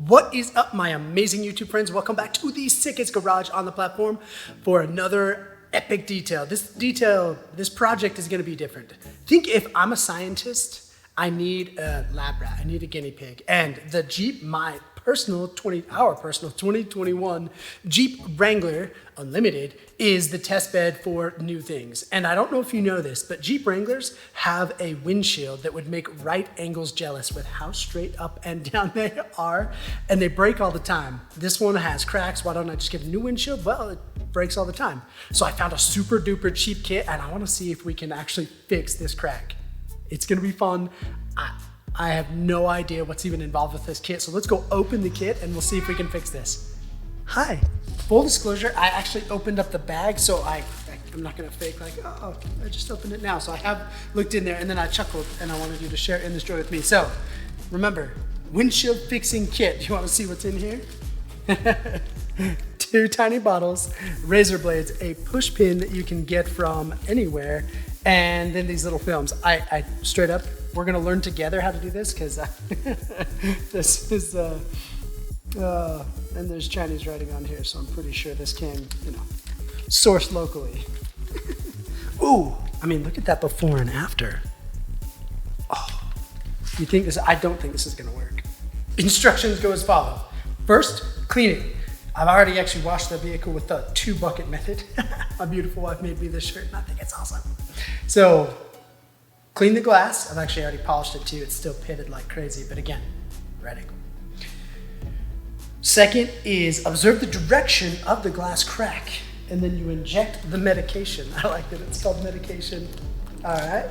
What is up, my amazing YouTube friends? Welcome back to the sickest garage on the platform for another epic detail. This project is going to be different. Think if I'm a scientist, I need a lab rat, I need a guinea pig, and the Jeep, our personal 2021 Jeep Wrangler Unlimited is the test bed for new things. And I don't know if you know this, but Jeep Wranglers have a windshield that would make right angles jealous with how straight up and down they are, and they break all the time. This one has cracks. Why don't I just get a new windshield? Well, it breaks all the time. So I found a super duper cheap kit, and I want to see if we can actually fix this crack. It's gonna be fun. I have no idea what's even involved with this kit, so let's go open the kit and we'll see if we can fix this. Hi. Full disclosure, I actually opened up the bag, so I'm not gonna fake like, oh, I just opened it now. So I have looked in there and then I chuckled and I wanted you to share in this joy with me. So remember, windshield fixing kit. You wanna see what's in here? 2 tiny bottles, razor blades, a push pin that you can get from anywhere, and then these little films. I straight up, we're gonna learn together how to do this because this is, and there's Chinese writing on here, so I'm pretty sure this came, sourced locally. Ooh, I mean, look at that before and after. Oh, you think this? I don't think this is gonna work. Instructions go as follows. First, clean it. I've already actually washed the vehicle with the 2-bucket method. My beautiful wife made me this shirt and I think it's awesome. So, clean the glass. I've actually already polished it too. It's still pitted like crazy, but again, right angle. Second is observe the direction of the glass crack, and then you inject the medication. I like that it's called medication. All right.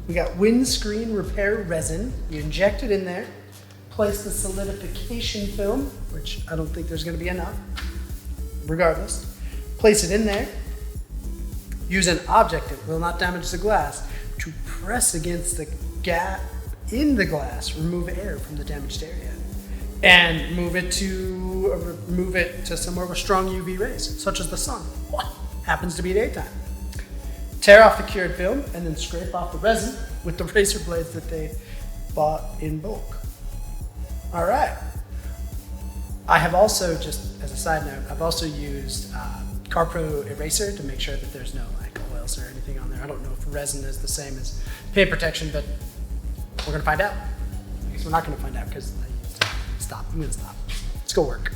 We got windscreen repair resin. You inject it in there. Place the solidification film, which I don't think there's gonna be enough. Regardless, place it in there. Use an object that will not damage the glass to press against the gap in the glass. Remove air from the damaged area. And move it to somewhere with strong UV rays, such as the sun. What happens to be daytime. Tear off the cured film and then scrape off the resin with the razor blades that they bought in bulk. All right. I have also, just as a side note, I've also used GoPro eraser to make sure that there's no oils or anything on there. I don't know if resin is the same as paint protection, but we're gonna find out. I guess we're not gonna find out because stop. I'm gonna stop. Let's go work.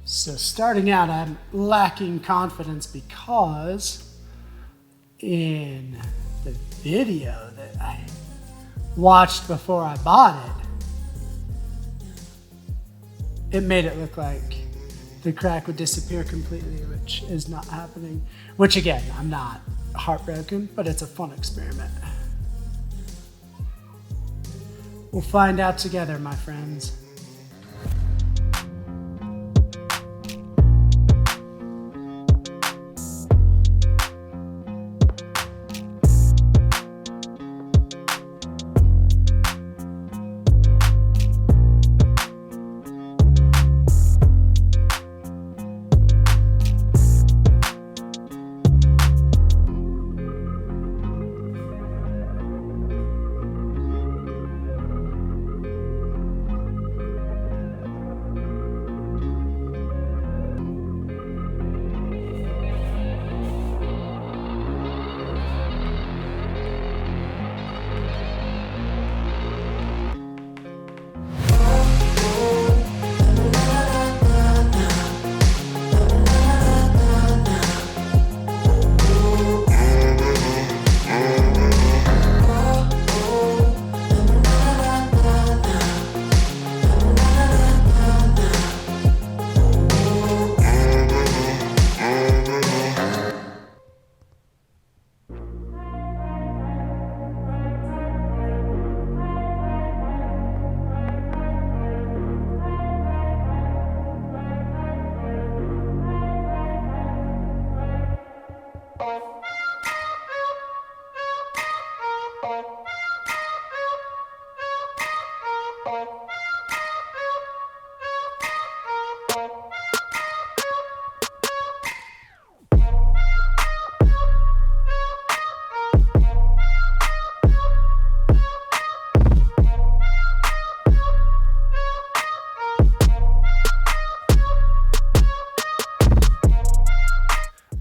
So starting out, I'm lacking confidence because in the video that I watched before I bought it made it look like the crack would disappear completely, which is not happening. Which again, I'm not heartbroken, but it's a fun experiment. We'll find out together, my friends.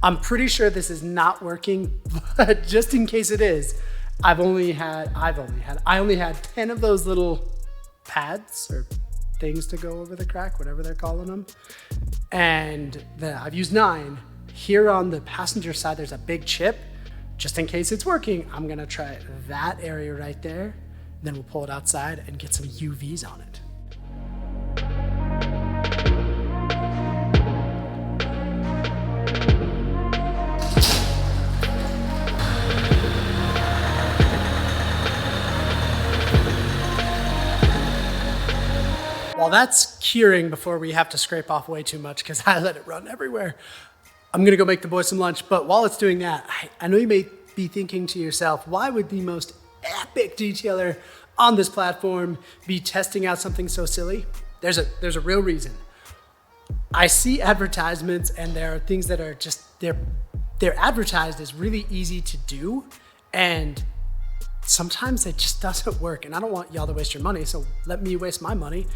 I'm pretty sure this is not working, but just in case it is, I only had 10 of those little pads or things to go over the crack, whatever they're calling them. And I've used 9. Here on the passenger side, there's a big chip. Just in case it's working, I'm gonna try that area right there. Then we'll pull it outside and get some UVs on it. While that's curing before we have to scrape off way too much because I let it run everywhere, I'm gonna go make the boys some lunch. But while it's doing that, I know you may be thinking to yourself, why would the most epic detailer on this platform be testing out something so silly? There's a real reason. I see advertisements and there are things that are just, they're advertised as really easy to do, and sometimes it just doesn't work. And I don't want y'all to waste your money, so let me waste my money.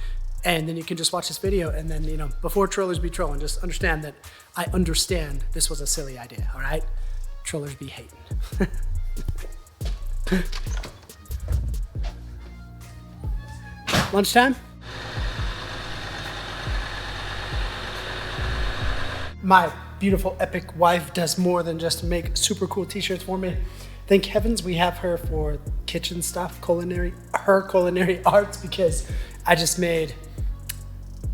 And then you can just watch this video, and then, you know, before trollers be trolling, just understand that I understand this was a silly idea, all right? Trollers be hating. Lunchtime? My beautiful, epic wife does more than just make super cool t-shirts for me. Thank heavens we have her for kitchen stuff, culinary arts, because I just made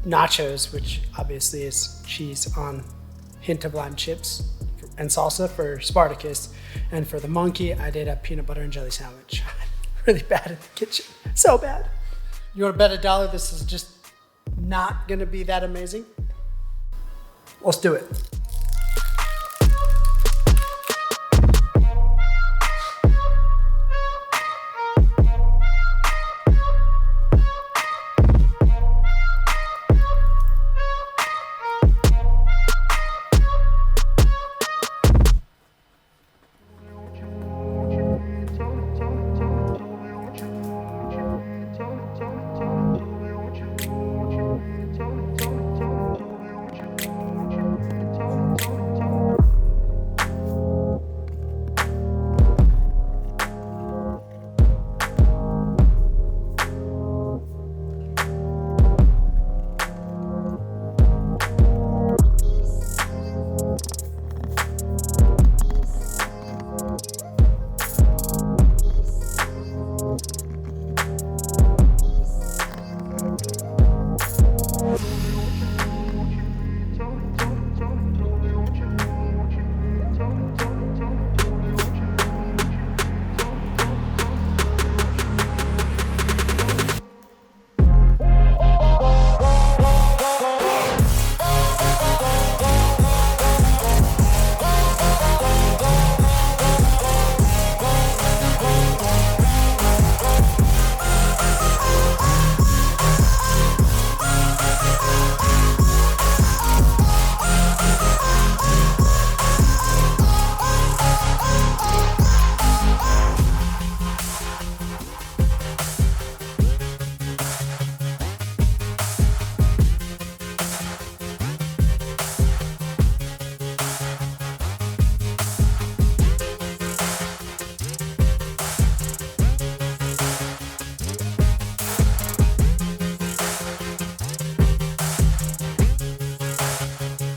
nachos, which obviously is cheese on hint of lime chips and salsa for Spartacus. And for the monkey, I did a peanut butter and jelly sandwich. Really bad in the kitchen, so bad. You wanna bet $1 this is just not gonna be that amazing? Let's do it.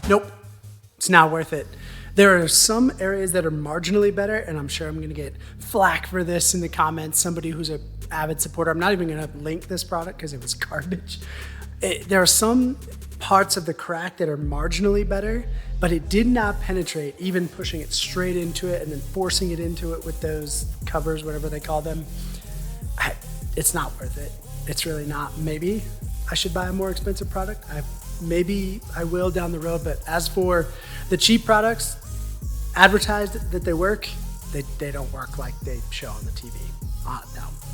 Nope, it's not worth it. There are some areas that are marginally better, and I'm sure I'm gonna get flack for this in the comments. Somebody who's an avid supporter, I'm not even gonna link this product because it was garbage. There are some parts of the crack that are marginally better, but it did not penetrate, even pushing it straight into it and then forcing it into it with those covers, whatever they call them. It's not worth it. It's really not. Maybe I should buy a more expensive product. Maybe I will down the road, but as for the cheap products, advertised that they work, they don't work like they show on the TV.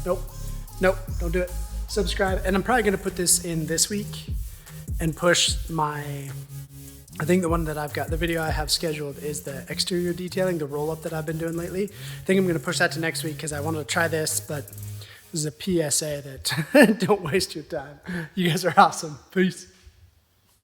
Nope, don't do it. Subscribe, and I'm probably gonna put this in this week and push I think the one that I've got, the video I have scheduled is the exterior detailing, the roll-up that I've been doing lately. I think I'm gonna push that to next week because I wanted to try this, but this is a PSA that don't waste your time. You guys are awesome. Peace.